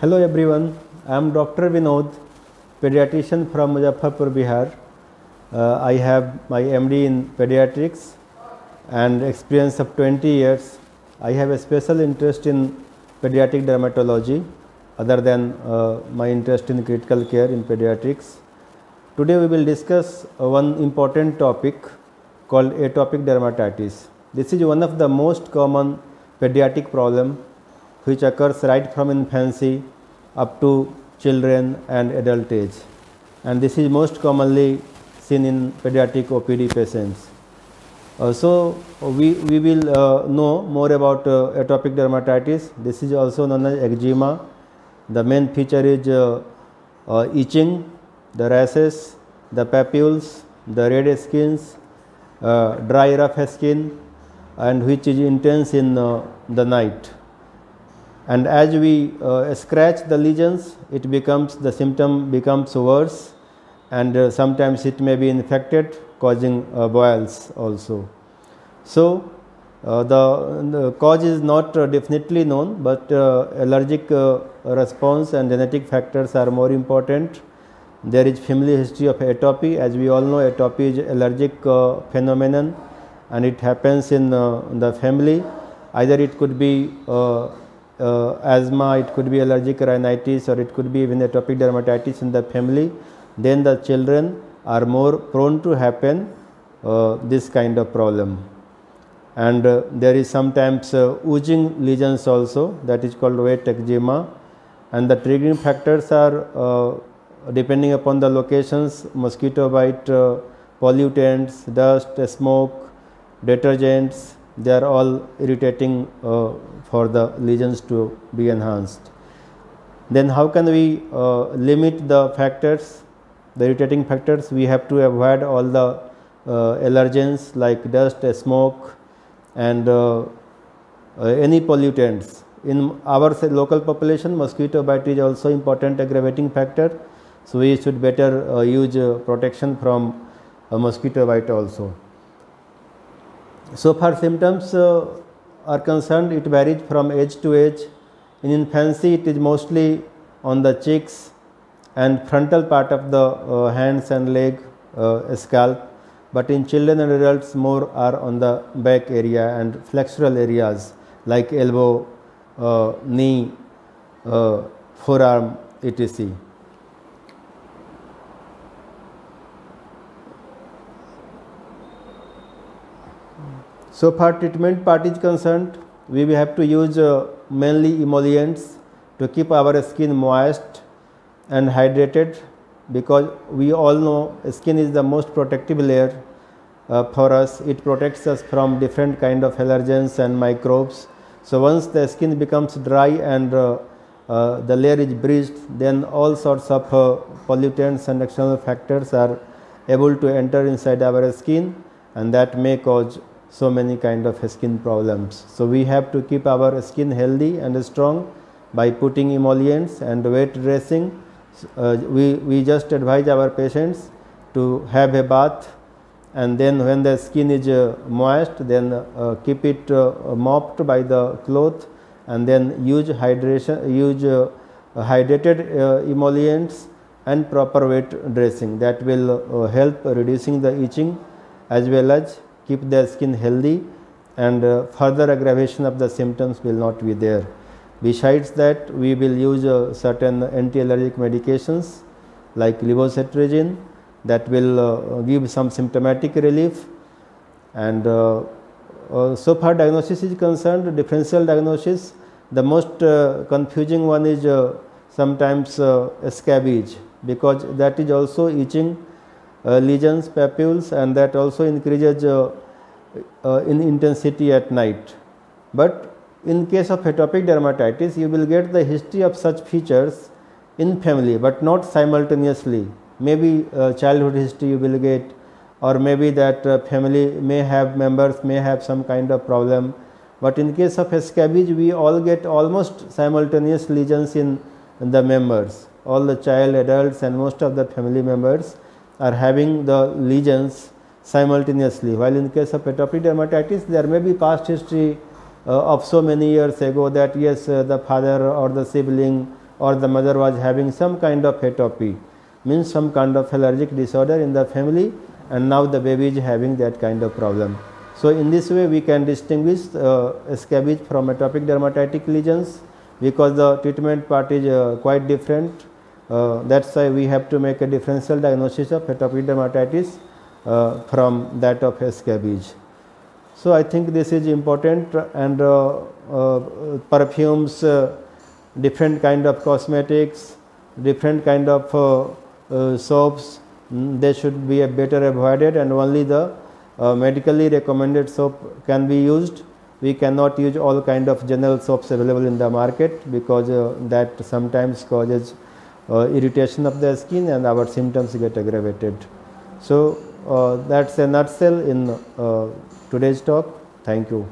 Hello everyone, I am Dr. Vinod, pediatrician from Muzaffarpur, Bihar. I have my MD in pediatrics and experience of 20 years. I have a special interest in pediatric dermatology other than my interest in critical care in pediatrics. Today we will discuss one important topic called atopic dermatitis. This is one of the most common pediatric problem which occurs right from infancy up to children and adult age, and this is most commonly seen in pediatric OPD patients. So we will know more about atopic dermatitis. This is also known as eczema. The main feature is itching, the rashes, the papules, the red skins, dry rough skin, and which is intense in the night. And as we scratch the lesions, the symptom becomes worse, and sometimes it may be infected, causing boils also. So the cause is not definitely known, but allergic response and genetic factors are more important. There is family history of atopy. As we all know, atopy is allergic phenomenon, and it happens in the family. Either it could be asthma, it could be allergic rhinitis, or it could be even atopic dermatitis in the family. Then the children are more prone to happen this kind of problem. And there is sometimes oozing lesions also, that is called wet eczema. And the triggering factors are depending upon the locations: mosquito bite, pollutants, dust, smoke, detergents. They are all irritating for the lesions to be enhanced. Then how can we limit the factors, the irritating factors? We have to avoid all the allergens like dust, smoke, and any pollutants. In our local population, mosquito bite is also important aggravating factor, so we should better use protection from mosquito bite also. So far symptoms are concerned, it varies from age to age. In infancy, it is mostly on the cheeks and frontal part of the hands and leg, scalp, but in children and adults more are on the back area and flexural areas like elbow, knee, forearm, etc. So far treatment part is concerned, we will have to use mainly emollients to keep our skin moist and hydrated, because we all know skin is the most protective layer for us. It protects us from different kind of allergens and microbes. So once the skin becomes dry and the layer is breached, then all sorts of pollutants and external factors are able to enter inside our skin, and that may cause so many kind of skin problems. So we have to keep our skin healthy and strong by putting emollients and wet dressing. We just advise our patients to have a bath, and then when the skin is moist, then keep it mopped by the cloth, and then use hydrated emollients and proper wet dressing. That will help reducing the itching as well as keep the skin healthy, and further aggravation of the symptoms will not be there. Besides that, we will use certain anti-allergic medications like levocetirizine that will give some symptomatic relief. And so far diagnosis is concerned, differential diagnosis, the most confusing one is sometimes scabies, because that is also itching lesions, papules, and that also increases in intensity at night. But in case of atopic dermatitis, you will get the history of such features in family, but not simultaneously. Maybe childhood history you will get, or maybe that family may have members may have some kind of problem. But in case of scabies, we all get almost simultaneous lesions in the members. All the child, adults, and most of the family members are having the lesions simultaneously, while in case of atopic dermatitis, there may be past history of so many years ago that yes, the father or the sibling or the mother was having some kind of atopy, means some kind of allergic disorder in the family, and now the baby is having that kind of problem. So in this way we can distinguish scabies from atopic dermatitis lesions, because the treatment part is quite different. That's why we have to make a differential diagnosis of atopic dermatitis from that of scabies. So I think this is important, and perfumes, different kind of cosmetics, different kind of soaps, they should be better avoided, and only the medically recommended soap can be used. We cannot use all kind of general soaps available in the market, because that sometimes causes irritation of the skin and our symptoms get aggravated. So that's a nutshell in today's talk. Thank you.